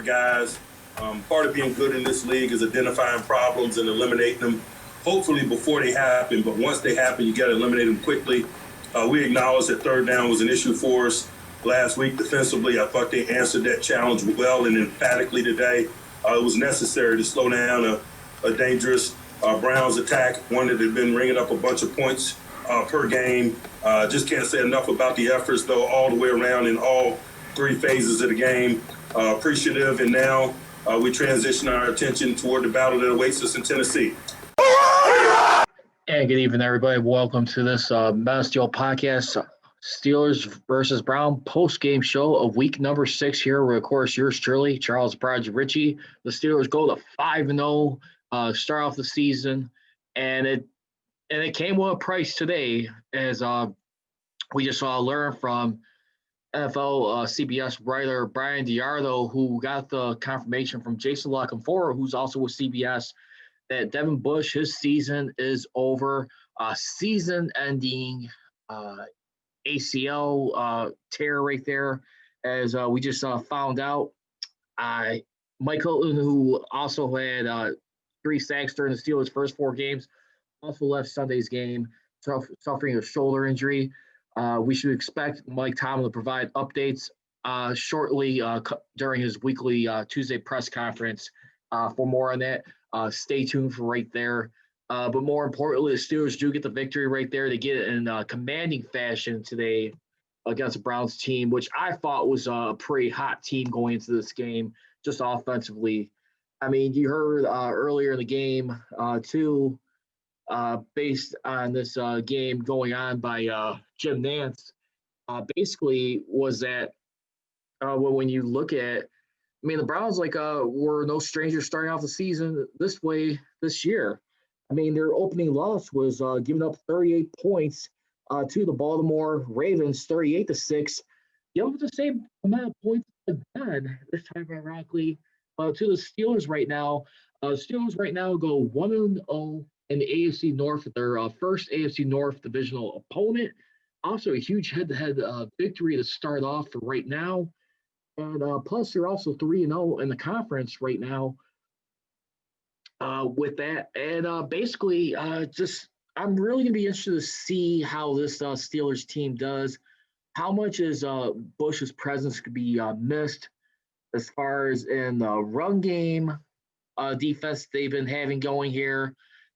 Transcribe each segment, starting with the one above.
guys. Part of being good in this league is identifying problems and eliminating them, hopefully before they happen. But once they happen, you got to eliminate them quickly. We acknowledge that third down was an issue for us last week defensively. I thought they answered that challenge well and emphatically today. It was necessary to slow down a dangerous Browns attack, one that had been ringing up a bunch of points per game. Just can't say enough about the efforts, though, all the way around in all three phases of the game. Appreciative, and now we transition our attention toward the battle that awaits us in Tennessee. And good evening, everybody. Welcome to this Steel podcast, Steelers versus Brown post-game show of week number 6 here. Where, of course, yours truly, Charles Prodigy Richey. The Steelers go to 5-0, start off the season, and it came with a price today, as we just learn from NFL CBS writer Bryan DeArdo, who got the confirmation from Jason Canfora, who's also with CBS, that Devin Bush, his season is over. Season-ending ACL tear right there, as we just found out. Mike Hilton, who also had 3 sacks during the Steelers' first 4 games, also left Sunday's game, suffering a shoulder injury. We should expect Mike Tomlin to provide updates shortly during his weekly Tuesday press conference. For more on that, stay tuned for right there. But more importantly, the Steelers do get the victory right there. They get it in commanding fashion today against the Browns team, which I thought was a pretty hot team going into this game, just offensively. I mean, you heard earlier in the game, too, based on this game going on by Jim Nantz, basically was that when you look at, I mean, the Browns were no strangers starting off the season this way this year. I mean, their opening loss was giving up 38 points to the Baltimore Ravens, 38-6. Give up the same amount of points again, this time ironically, to the Steelers right now. Steelers right now go 1-0 in the AFC North with their first AFC North divisional opponent. Also a huge head-to-head victory to start off for right now. And plus, they're also 3-0 in the conference right now with that. And basically, I'm really going to be interested to see how this Steelers team does. How much is Bush's presence could be missed as far as in the run game defense they've been having going here.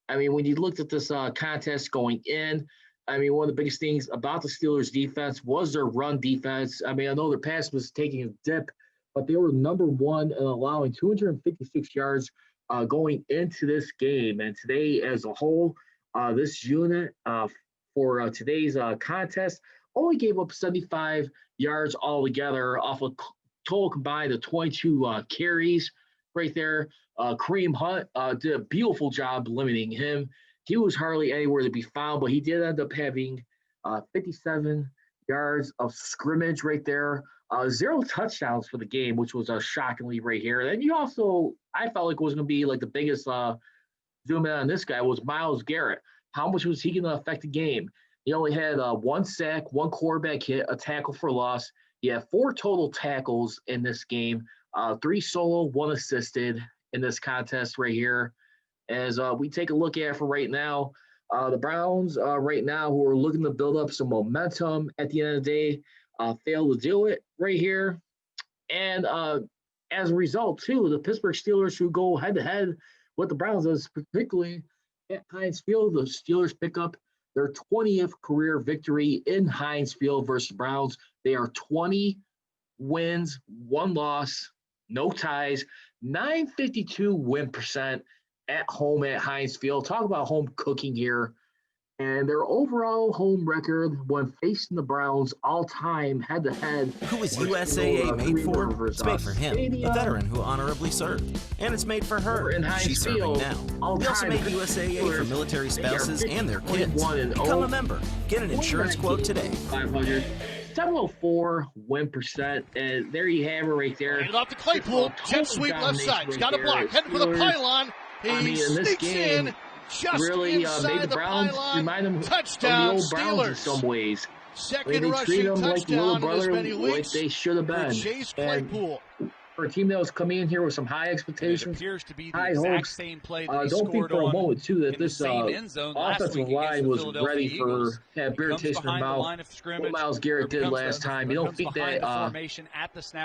I mean, when you looked at this contest going in, I mean, one of the biggest things about the Steelers' defense was their run defense. I mean, I know their pass was taking a dip, but they were number 1 in allowing 256 yards going into this game. And today, as a whole, this unit for today's contest only gave up 75 yards altogether off a total combined of 22 carries right there. Kareem Hunt did a beautiful job limiting him. He was hardly anywhere to be found, but he did end up having 57 yards of scrimmage right there. 0 touchdowns for the game, which was shockingly right here. And you also, I felt like was going to be like the biggest zoom in on this guy was Myles Garrett. How much was he going to affect the game? He only had 1 sack, 1 quarterback hit, a tackle for loss. He had 4 total tackles in this game, 3 solo, 1 assisted in this contest right here. As we take a look at it for right now, the Browns right now, who are looking to build up some momentum at the end of the day, fail to do it right here. And as a result, too, the Pittsburgh Steelers, who go head-to-head with the Browns, is particularly at Heinz Field, the Steelers pick up their 20th career victory in Heinz Field versus the Browns. They are 20 wins, 1 loss, no ties, 952 win percent at home at Heinz Field. Talk about home cooking here. And their overall home record when facing the Browns all-time head-to-head. Who is USAA made for? It's made for him, a veteran who honorably served. And it's made for her. She's serving now. We also made USAA for military spouses and their kids. Become a member. Get an insurance quote today. 500. 704 win percent, and there you have it right there. Hand it off to Claypool. Jet sweep left side. He's got a block. Heading for the pylon. He sneaks in. Just really made the Browns remind them touchdown, of the old Browns in some ways. Second they rushing treat them like little touchdown in as brother, many like weeks they should have for been. Chase Claypool. for a team that was coming in here with some high expectations, high hopes. Don't think for a moment, too, that this offensive line was ready for have beer taste in their mouth. What Myles Garrett did last time. You don't think that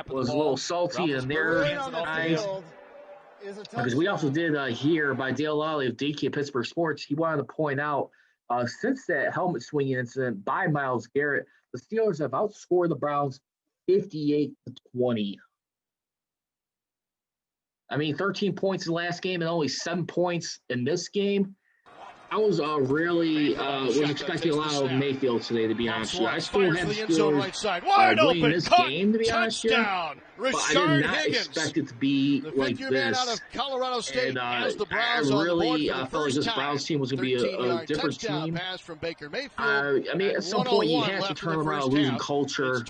was a little salty in their eyes? Because we also did hear by Dale Lally of DK Pittsburgh Sports, he wanted to point out since that helmet swinging incident by Myles Garrett, the Steelers have outscored the Browns 58-20. I mean, 13 points in the last game and only 7 points in this game. I was really was expecting a lot of Mayfield today, to be honest with you. I still had the Steelers winning this game, to be honest with you. But I did not expect it to be like this. And I really felt like this Browns team was going to be a different team. I mean, at some point, you have to turn around a losing culture.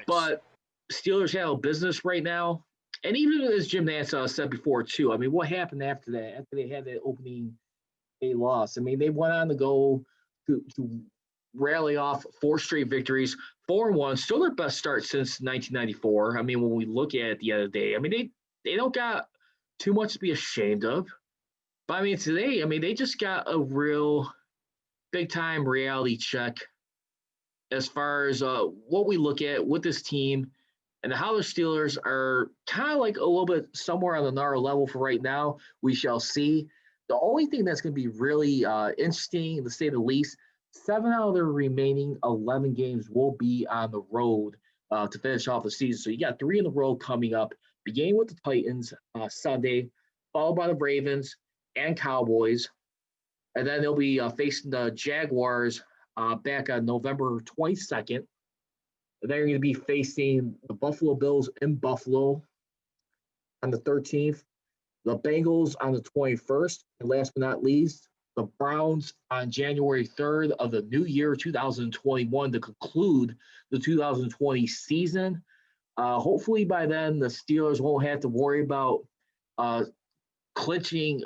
But Steelers handle business right now. And even as Jim Nantz said before, too, I mean, what happened after that, after they had that opening day loss? I mean, they went on to go to rally off 4 straight victories, 4-1, still their best start since 1994. I mean, when we look at it the other day, I mean, they don't got too much to be ashamed of. But, I mean, today, I mean, they just got a real big-time reality check as far as what we look at with this team and how the Steelers are kind of like a little bit somewhere on another level for right now. We shall see. The only thing that's going to be really interesting, to say the least, 7 out of their remaining 11 games will be on the road to finish off the season. So you got 3 in a row coming up, beginning with the Titans Sunday, followed by the Ravens and Cowboys. And then they'll be facing the Jaguars back on November 22nd. They're going to be facing the Buffalo Bills in Buffalo on the 13th, the Bengals on the 21st, and last but not least, the Browns on January 3rd of the new year, 2021, to conclude the 2020 season. Hopefully by then, the Steelers won't have to worry about clinching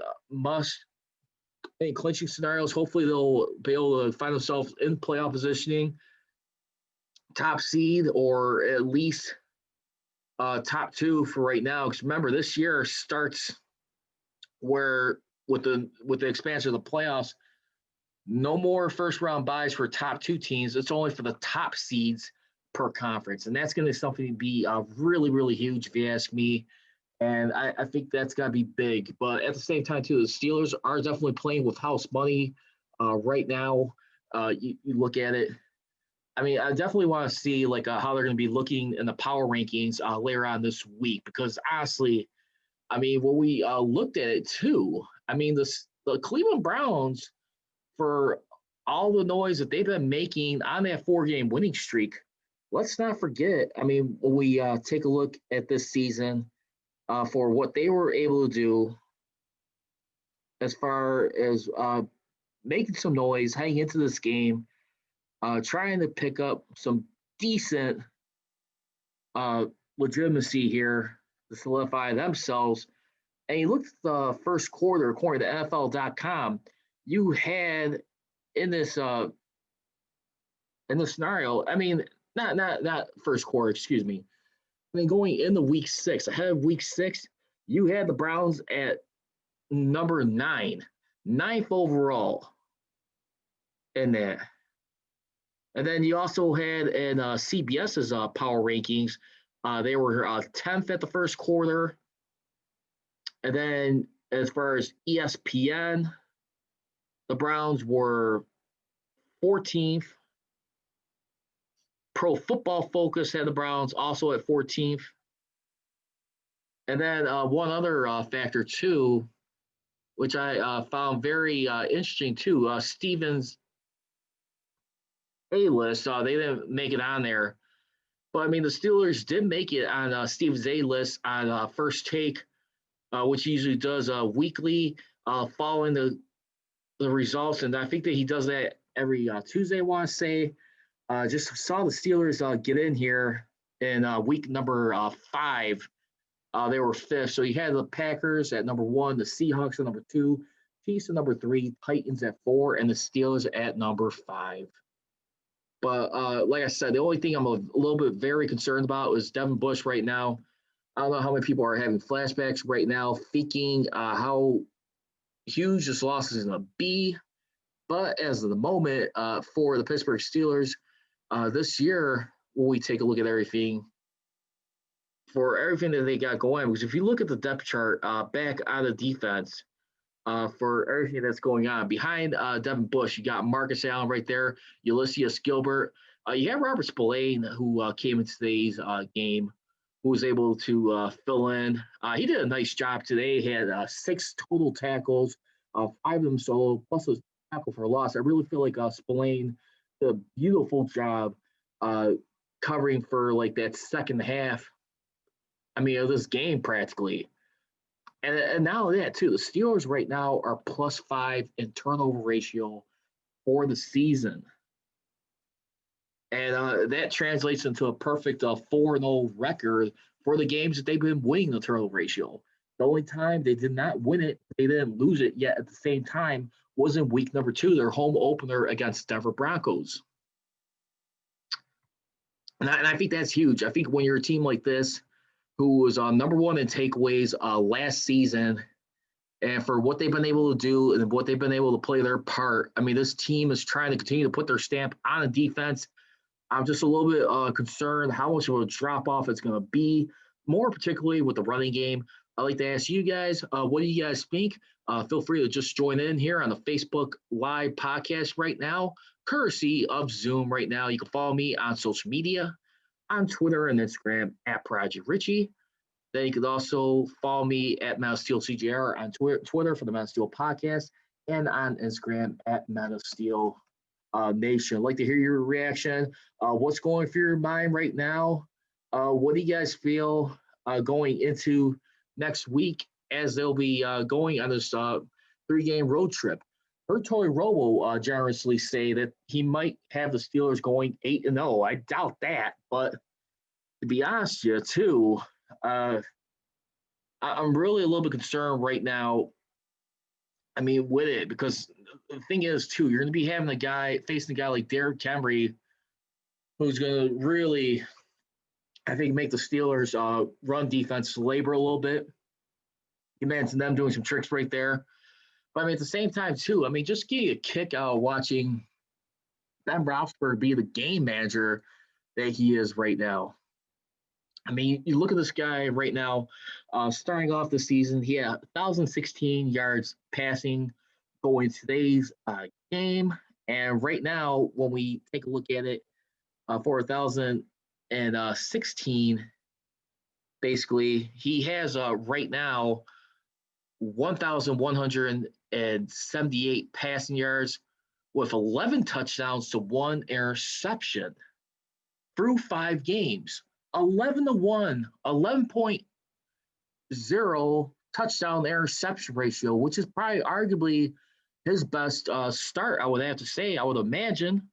scenarios. Hopefully they'll be able to find themselves in playoff positioning, top seed, or at least top 2 for right now. Because remember, this year starts where with the expansion of the playoffs, no more first round buys for top 2 teams. It's only for the top seeds per conference, and that's going to be something to be really, really huge if you ask me. And I think that's got to be big. But at the same time, too, the Steelers are definitely playing with house money right now. You look at it. I mean, I definitely want to see like how they're going to be looking in the power rankings later on this week, because honestly, I mean, when we looked at it too, I mean, the Cleveland Browns, for all the noise that they've been making on that 4-game winning streak, let's not forget, I mean, when we take a look at this season for what they were able to do as far as making some noise, heading into this game, trying to pick up some decent legitimacy here to solidify themselves. And you look at the first quarter, according to NFL.com, you had in this scenario, I mean, not first quarter, excuse me. I mean, going into week 6, ahead of week 6, you had the Browns at number 9, 9th overall in that. And then you also had in CBS's power rankings, they were 10th at the first quarter. And then as far as ESPN, the Browns were 14th. Pro Football Focus had the Browns also at 14th. And then one other factor, too, which I found very interesting, too, Stevens A-list, they didn't make it on there. But, I mean, the Steelers did make it on Stevens A-list on First Take, which he usually does weekly following the results. And I think that he does that every Tuesday, I want to say. Just saw the Steelers get in here in week number 5. They were 5th. So you had the Packers at number 1, the Seahawks at number 2, Chiefs at number 3, Titans at 4, and the Steelers at number 5. But like I said, the only thing I'm a little bit very concerned about is Devin Bush right now. I don't know how many people are having flashbacks right now, thinking how huge this loss is going to be. But as of the moment, for the Pittsburgh Steelers, this year, when we take a look at everything, for everything that they got going, because if you look at the depth chart back on the defense, for everything that's going on, behind Devin Bush, you got Marcus Allen right there, Ulysses Gilbert. You have Robert Spillane, who came in today's game, who was able to fill in. He did a nice job today. He had 6 total tackles, 5 of them solo, plus a tackle for a loss. I really feel like Spillane did a beautiful job covering for like that second half. I mean, of this game practically. And not only that, too, the Steelers right now are +5 in turnover ratio for the season. And that translates into a perfect 4-0 record for the games that they've been winning the turnover ratio. The only time they did not win it, they didn't lose it yet at the same time, was in week number 2, their home opener against Denver Broncos. And I think that's huge. I think when you're a team like this, who was number 1 in takeaways last season, and for what they've been able to do and what they've been able to play their part, I mean, this team is trying to continue to put their stamp on a defense. I'm just a little bit concerned how much of a drop-off it's going to be, more particularly with the running game. I'd like to ask you guys, what do you guys think? Feel free to just join in here on the Facebook Live podcast right now, courtesy of Zoom right now. You can follow me on social media, on Twitter and Instagram at Prodigy Richey. Then you could also follow me at Man of Steel CJR on Twitter for the Man of Steel podcast, and on Instagram at Man of Steel Nation. I'd like to hear your reaction. What's going through your mind right now? What do you guys feel going into next week as they'll be going on this 3-game road trip? Heard Tony Romo generously say that he might have the Steelers going 8-0. I doubt that, but to be honest with you, too, I'm really a little bit concerned right now. I mean, with it, because the thing is, too, you're going to be facing a guy like Derrick Henry, who's going to really, I think, make the Steelers run defense labor a little bit. You mentioned them doing some tricks right there. But, I mean, at the same time, too, I mean, just getting a kick out of watching Ben Roethlisberger be the game manager that he is right now. I mean, you look at this guy right now, starting off the season, he had 1,016 yards passing going today's game. And right now, when we take a look at it, for 1,016, basically, he has right now 1,178 passing yards with 11 touchdowns to 1 interception through 5 games. 11-1, 11.0 touchdown interception ratio, which is probably arguably his best start, I would have to say, I would imagine.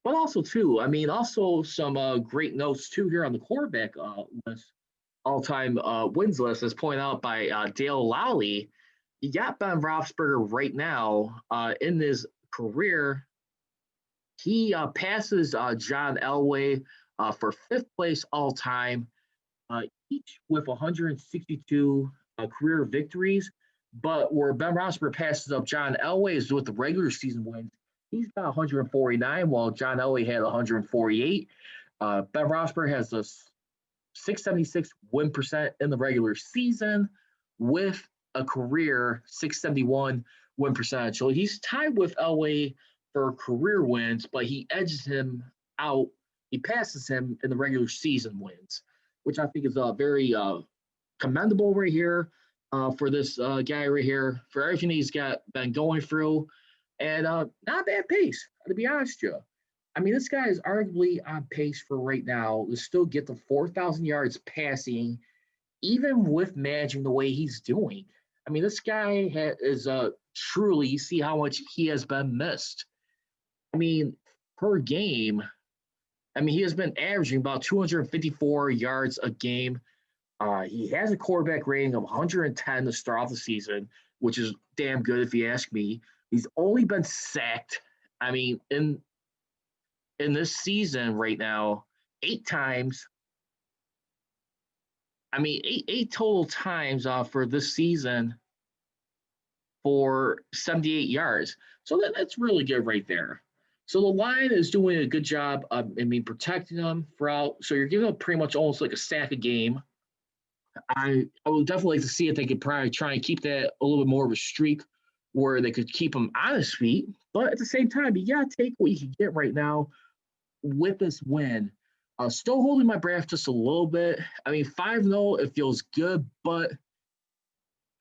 But also, too, I mean, also some great notes, too, here on the quarterback list, all-time wins list, as pointed out by Dale Lally. You got Ben Roethlisberger right now in his career. He passes John Elway for 5th place all-time, each with 162 career victories. But where Ben Roethlisberger passes up John Elway is with the regular season wins. He's got 149, while John Elway had 148. Ben Roethlisberger has a 676 win percent in the regular season with a career 671 win percentage. So he's tied with Elway for career wins, but he edges him out. He passes him in the regular season wins, which I think is very commendable right here for this guy right here, for everything he's been going through. And not a bad pace, to be honest with you. I mean, this guy is arguably on pace for right now to still get the 4,000 yards passing, even with managing the way he's doing. I mean, this guy is truly, you see how much he has been missed. I mean, per game, I mean, he has been averaging about 254 yards a game. He has a quarterback rating of 110 to start off the season, which is damn good if you ask me. He's only been sacked, I mean, in this season right now, 8 times. I mean, eight total times for this season for 78 yards. So that's really good right there. So the line is doing a good job of, protecting them throughout. So you're giving them pretty much almost like a stack a game. I would definitely like to see if they could probably try and keep that a little bit more of a streak where they could keep them on his feet. But at the same time, you got to take what you can get right now with this win. Still holding my breath just a little bit. I mean, 5-0, it feels good, but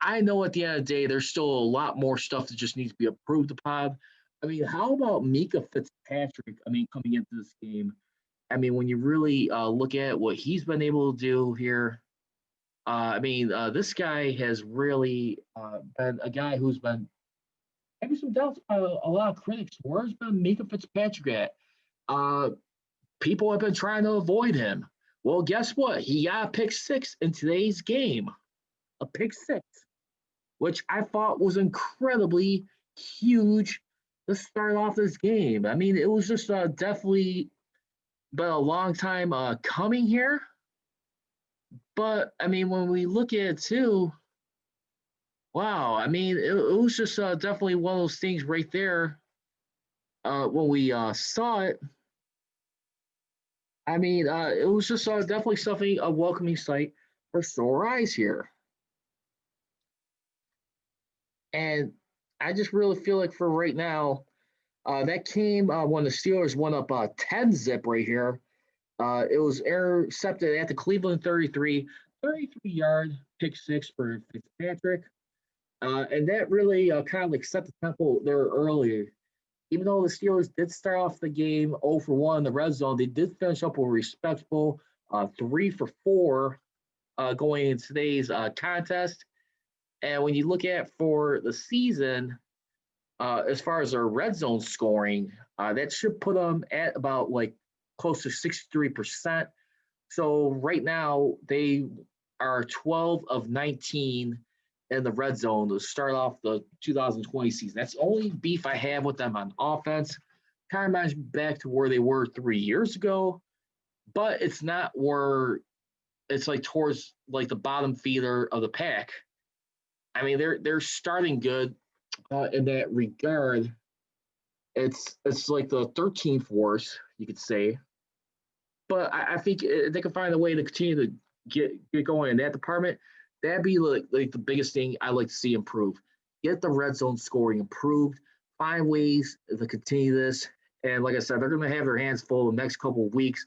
I know at the end of the day, there's still a lot more stuff that just needs to be approved upon. I mean, how about Mika Fitzpatrick? Coming into this game, when you really look at what he's been able to do here, this guy has really been a guy who's been having some doubts by a lot of critics. Where's been Mika Fitzpatrick at? People have been trying to avoid him. Well, guess what? He got a pick six in today's game. A pick six, which I thought was incredibly huge to start off this game. It was just definitely been a long time coming here. But, when we look at it too, wow, it was just definitely one of those things right there when we saw it. It was just definitely something, a welcoming sight for sore eyes here. And I just really feel like for right now, that came when the Steelers went up 10-zip right here. It was intercepted at the Cleveland 33-yard pick six for Fitzpatrick. And that really kind of like set the tempo there earlier. Even though the Steelers did start off the game 0 for 1 in the red zone, they did finish up with a respectable 3 for 4 going into today's contest. And when you look at for the season, as far as their red zone scoring, that should put them at about like close to 63%. So right now they are 12 of 19 in the red zone to start off the 2020 season. That's the only beef I have with them on offense. Kind of reminds me back to where they were 3 years ago, but it's not where it's like towards like the bottom feeder of the pack. They're starting good in that regard. It's like the 13th worst, you could say. But I think they can find a way to continue to get going in that department. That'd be like the biggest thing I'd like to see improve. Get the red zone scoring improved. Find ways to continue this. And like I said, they're going to have their hands full the next couple of weeks.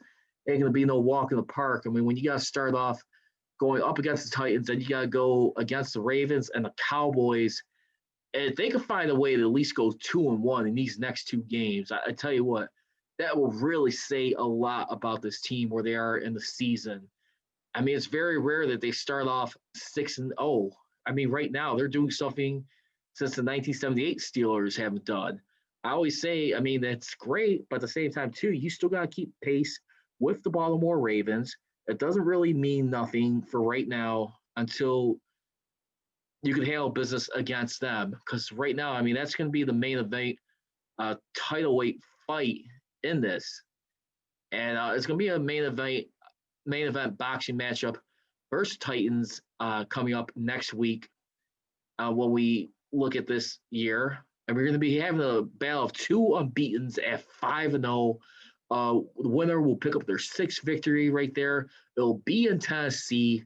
Ain't going to be no walk in the park. When you got to start off going up against the Titans, then you got to go against the Ravens and the Cowboys. And if they can find a way to at least go 2-1 in these next two games, I tell you what, that will really say a lot about this team where they are in the season. It's very rare that they start off 6-0. Right now they're doing something since the 1978 Steelers haven't done. I always say, that's great, but at the same time too, you still got to keep pace with the Baltimore Ravens. It doesn't really mean nothing for right now until you can handle business against them. Because right now, that's going to be the main event title weight fight in this. And it's going to be a main event boxing matchup versus Titans coming up next week when we look at this year. And we're going to be having a battle of two unbeatens at 5-0. The winner will pick up their sixth victory right there. It'll be in Tennessee.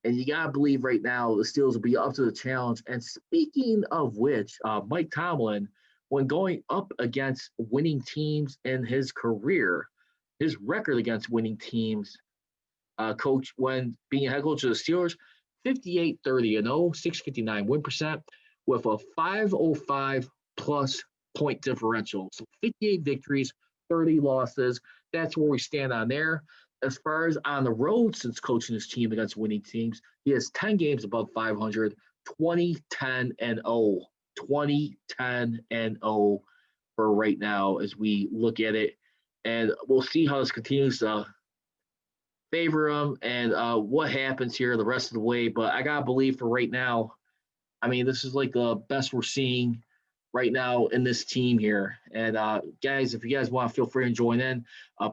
And you got to believe right now the Steelers will be up to the challenge. And speaking of which, Mike Tomlin, when going up against winning teams in his career, his record against winning teams, coach when being a head coach of the Steelers, 58-30-0, 659 win percent with a 505 plus point differential. So 58 victories, 30 losses. That's where we stand on there. As far as on the road since coaching his team against winning teams, he has 10 games above 500, 20-10-0. 20-10-0 for right now as we look at it. And we'll see how this continues to favor him and what happens here the rest of the way. But I got to believe for right now, this is like the best we're seeing right now in this team here. And guys, if you guys want to feel free to join in,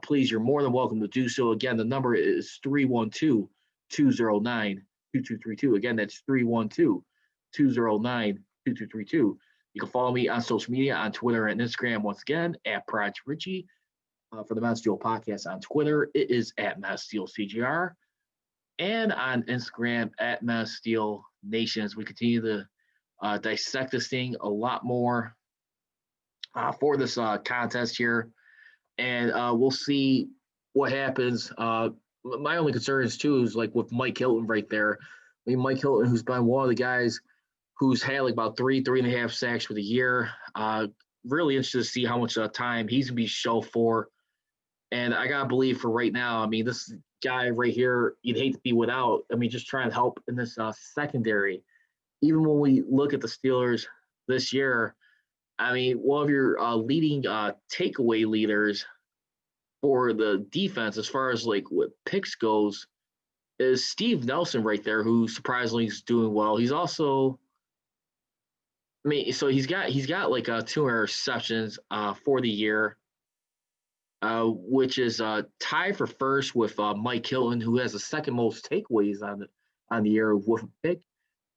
please, you're more than welcome to do so. Again, the number is 312 312-209-2232. Again, that's 312-209-2232. You can follow me on social media, on Twitter and Instagram, once again, at Prodigy Richey. For the Mass Steel Podcast on Twitter, it is at Mass Steel CGR. And on Instagram, at Mass Steel Nation, as we continue to dissect this thing a lot more for this contest here. And we'll see what happens. My only concern is, too, is like with Mike Hilton right there. I mean, Mike Hilton, who's been one of the guys who's had like about 3.5 sacks for the year. Really interested to see how much time he's going to be shelved for. And I got to believe for right now, I mean, this guy right here, you'd hate to be without. I mean, just trying to help in this secondary. Even when we look at the Steelers this year, I mean, one of your leading takeaway leaders for the defense, as far as like what picks goes, is Steve Nelson right there, who surprisingly is doing well. He's also, I mean, so he's got like 2 interceptions for the year, which is tied for first with Mike Hilton, who has the second most takeaways on the year with a pick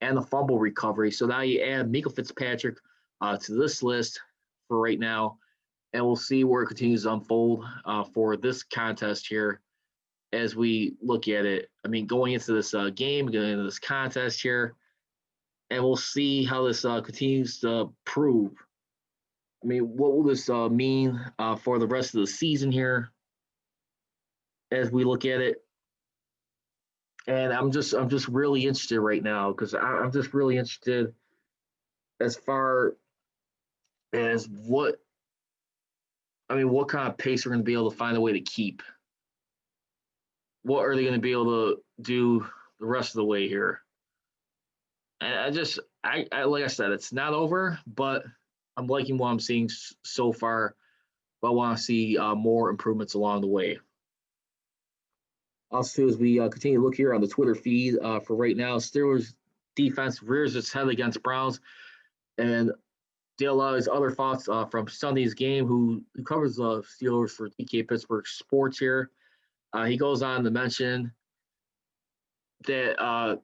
and the fumble recovery. So now you add Minkah Fitzpatrick to this list for right now, and we'll see where it continues to unfold for this contest here as we look at it. I mean, going into this game, going into this contest here, and we'll see how this continues to prove. I mean, what will this mean for the rest of the season here as we look at it? And I'm just really interested right now, because I'm just really interested as far as what kind of pace we're going to be able to find a way to keep. What are they going to be able to do the rest of the way here? And I like I said, it's not over, but I'm liking what I'm seeing so far, but I want to see more improvements along the way. Also, as we continue to look here on the Twitter feed for right now, Steelers defense rears its head against Browns. And Dale has other thoughts from Sunday's game, who covers the Steelers for DK Pittsburgh Sports here. He goes on to mention that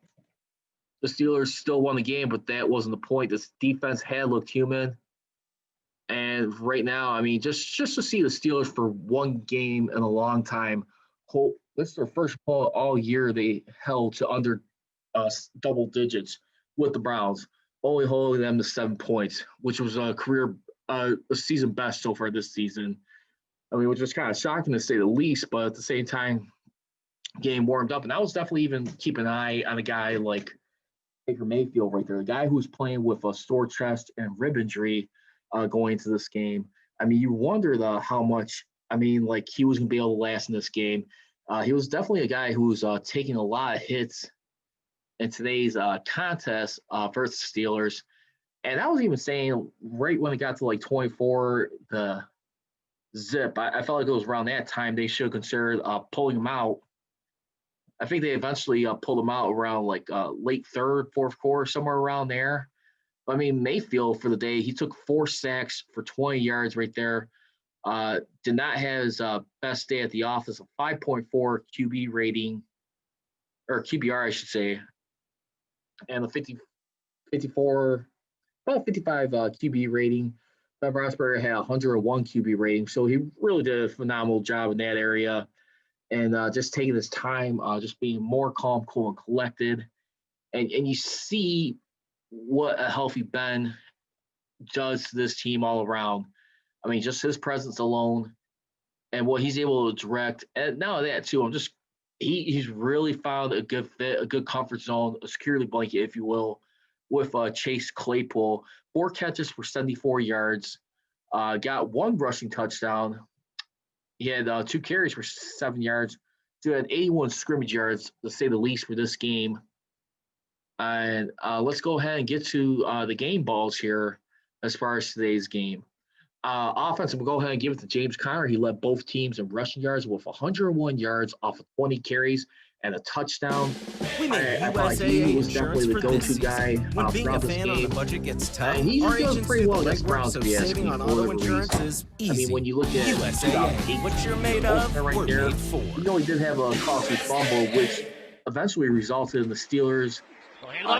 the Steelers still won the game, but that wasn't the point. This defense had looked human. And right now, I mean, just to see the Steelers for one game in a long time, this is their first ball all year they held to under double digits with the Browns, only holding them to 7 points, which was a season best so far this season. I mean, which was kind of shocking to say the least, but at the same time, getting warmed up. And I was definitely even keeping an eye on a guy like Baker Mayfield right there, a guy who's playing with a sore chest and rib injury going into this game. I mean, you wonder how much, I mean, like he was going to be able to last in this game. He was definitely a guy who was taking a lot of hits in today's contest versus Steelers. And I was even saying right when it got to like 24, the zip, I felt like it was around that time they should have considered pulling him out. I think they eventually pulled him out around like late third, fourth quarter, somewhere around there. I mean, Mayfield for the day, he took 4 sacks for 20 yards right there. Did not have his best day at the office, a 5.4 QB rating, or QBR, I should say, and a 55 QB rating. Ben Roethlisberger had 101 QB rating, so he really did a phenomenal job in that area, and just taking his time, just being more calm, cool, and collected. And you see what a healthy Ben does to this team all around. I mean, just his presence alone and what he's able to direct. And not only that, too, he's really found a good fit, a good comfort zone, a security blanket, if you will, with Chase Claypool. 4 catches for 74 yards, got 1 rushing touchdown. He had 2 carries for 7 yards. So he had 81 scrimmage yards, to say the least, for this game. And let's go ahead and get to the game balls here as far as today's game. Offense, we'll go ahead and give it to James Conner. He led both teams in rushing yards with 101 yards off of 20 carries and a touchdown. We made USAA was definitely the go-to guy when being a fan on the budget gets tough. And he's doing pretty well against Browns, so saving on auto insurance is easy. I mean, when you look at USAA, what you're made of, right we're there, made for. he did have a costly fumble, which eventually resulted in the Steelers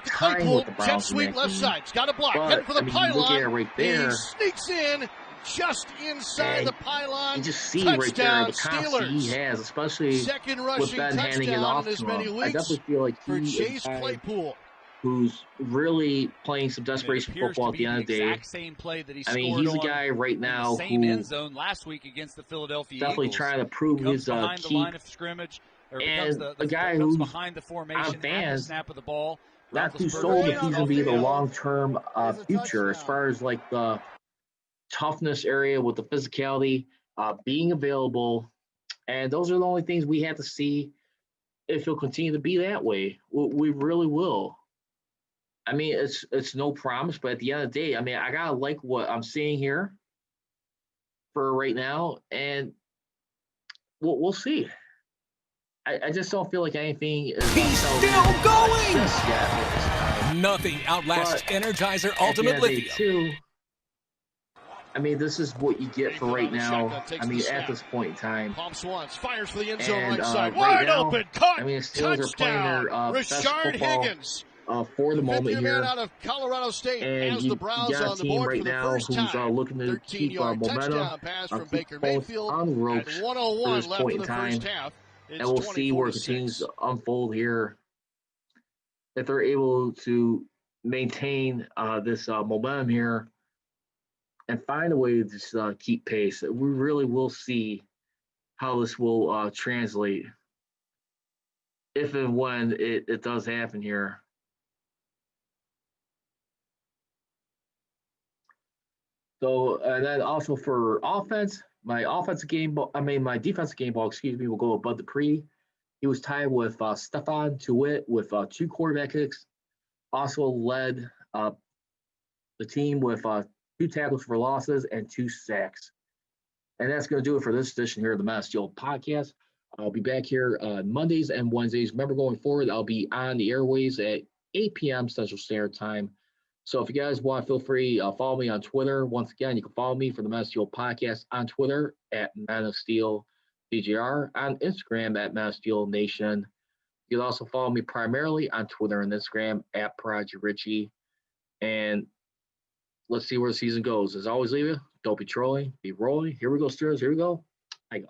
tying with the Browns. Jet sweep left side. He's got a block. Heading for the pylon. Look at it right there. He sneaks in just inside the pylon. You just see right there the confidence he has, especially with Ben handing it off to him. I definitely feel like he is who's really playing some desperation football at the end of the day. Same play that he he's a guy right now same end zone last week against the Philadelphia definitely Eagles. trying to prove his behind keep. the line of scrimmage, or and the guy who's behind the formation, fans, the snap of the ball. Not too sold if he's going to be the long-term future as far as like the toughness area with the physicality, being available. And those are the only things we have to see if he'll continue to be that way. We really will. I mean, it's no promise, but at the end of the day, I mean, I got to like what I'm seeing here for right now, and we'll see. I just don't feel like anything is... He's still going! Nothing outlasts Energizer Ultimate Lithium. Too, I mean, this is what you get for right now. I mean, at this point in time. Pumps once, fires for the end zone right side. Wide open, caught, I mean, the Steelers are playing their best football for the moment here. Out of Colorado State and has the Browns on the board right now who's looking to keep momentum, keep on the ropes for this point in time. And we'll see where it continues to unfold here. If they're able to maintain this momentum here and find a way to just keep pace, we really will see how this will translate if and when it does happen here. So, and then also for offense, my defensive game ball, will go with Bud Dupree. He was tied with Stephon Tuitt with 2 quarterback kicks. Also led the team with 2 tackles for losses and 2 sacks. And that's going to do it for this edition here of the Mass Steel Podcast. I'll be back here on Mondays and Wednesdays. Remember, going forward, I'll be on the airways at 8 p.m. Central Standard Time. So if you guys want, feel free to follow me on Twitter. Once again, you can follow me for the Man of Steel Podcast on Twitter at Man of Steel DJR, on Instagram at Man of Steel Nation. You can also follow me primarily on Twitter and Instagram at Prodigy Richey. And let's see where the season goes. As always, leave you. Don't be trolling, be rolling. Here we go, Steelers. Here we go. I go.